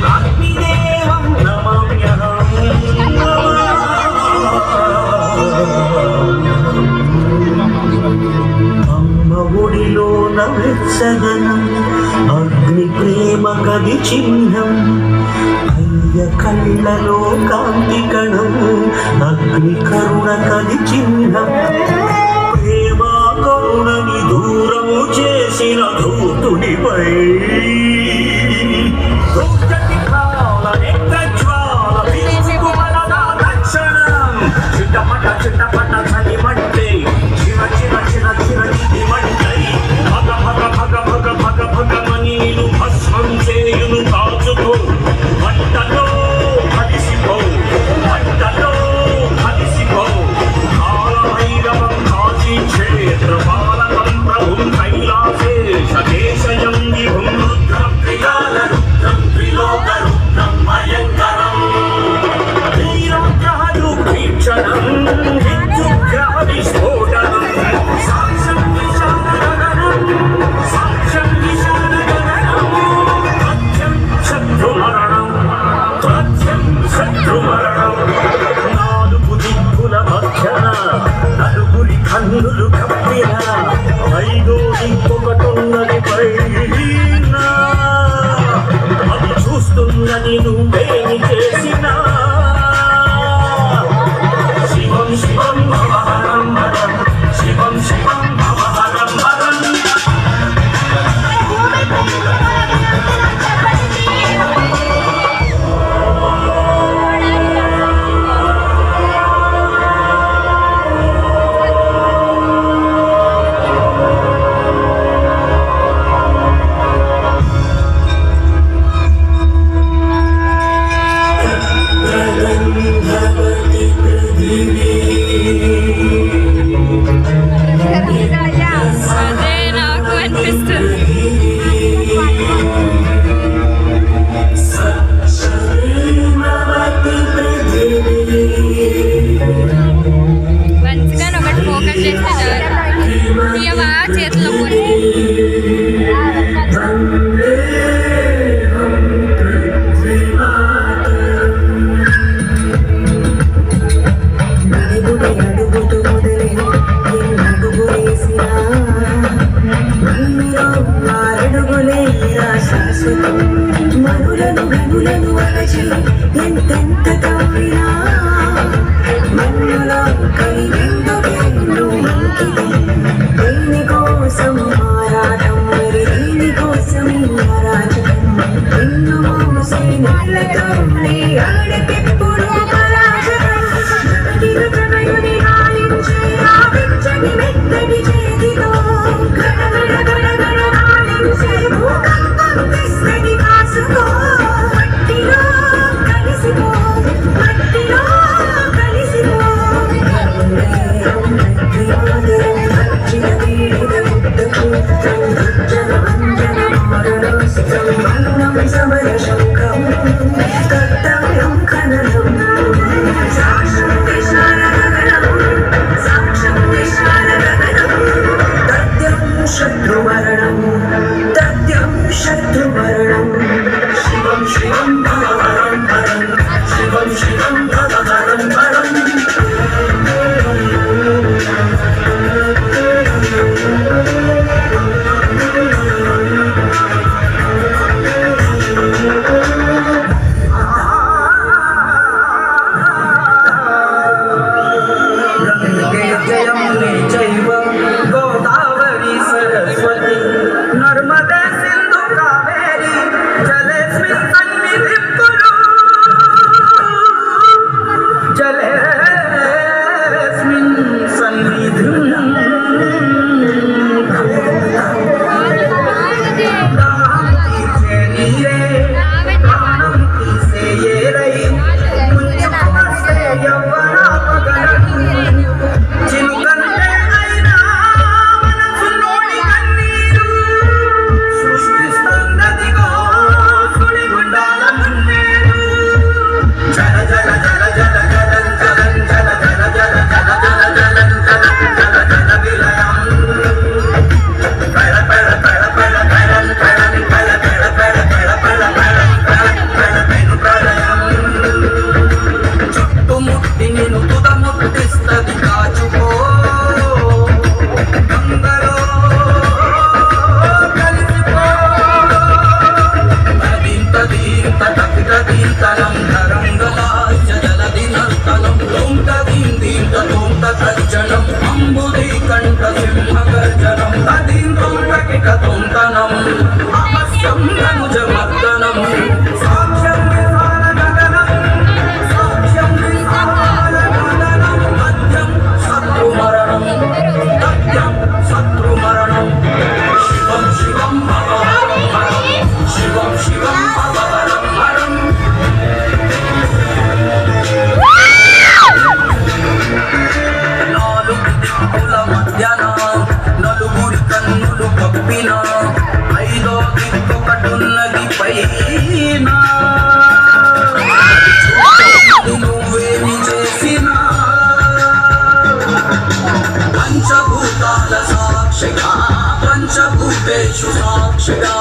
అగ్నిదేవం నమామ్యహం అమ్మ ఒడిలో నవెచ్చదనం అగ్ని ప్రేమ కది చిహ్నం కళ్ళలో కాంతి కణం అగ్ని కరుణ కది చిహ్నం ప్రేమ కరుణని దూరము చేసిన ధూతునిపై చిట్టపట చిట్టపట చలిమంటే చిర చిర చిర చిర చిటిమంటై భగ భగ భగ భగ భగ భగమని నిన్ను భస్మం చేయును కాచుకో మంటలో కలిసిపో మంటలో కలిసిపో కాలభైరవం కాశీ క్షేత్రపాలకం ప్రభుం కైలాసేశ దేశయం విభుం రుద్రం ప్రియాల రుద్రం త్రిలోక రుద్రం భయంకరం వీక్షణం విద్యుగ్రహ విస్ఫోటనం సాక్ష్యం విశాలగగనం సాక్ష్యం విశాలగగనం ప్రత్యం శత్రుమరణం ప్రత్యం శత్రుమరణం నాలుగు దిక్కుల మధ్యన నలుగురి కన్నులు కప్పిన ఐదో దిక్కొకటున్నది పైన అది చూస్తున్నది నువ్వేమి చేసినా శివం భవహరం హరం శివం శివం భవహరం హరం దీంత తపిట దీంతలం తరంగలాస్య జలది నర్తనం తోంత దీంత తోంత తర్జనం అంబుది కంఠ సింహ గర్జనం తదీం తోంత కిట తోంతనం అపస్యం ధనుజ మర్దనం సాక్ష్యం విహార గగనం సాక్ష్యం విహార గగనం మధ్యం శత్రు మరణం సత్యం శత్రు మరణం శివం శివం భవహరం హరం శివం శివం భవహరం హరం నాలుగు దిక్కుల మధ్యన నలుగురి కన్నులు కప్పిన ఐదో దిక్కొకటున్నది పైన నువ్వేమి చేసినా పంచభూతాల సాక్షిగా పంచభూతేషు సాక్షిగా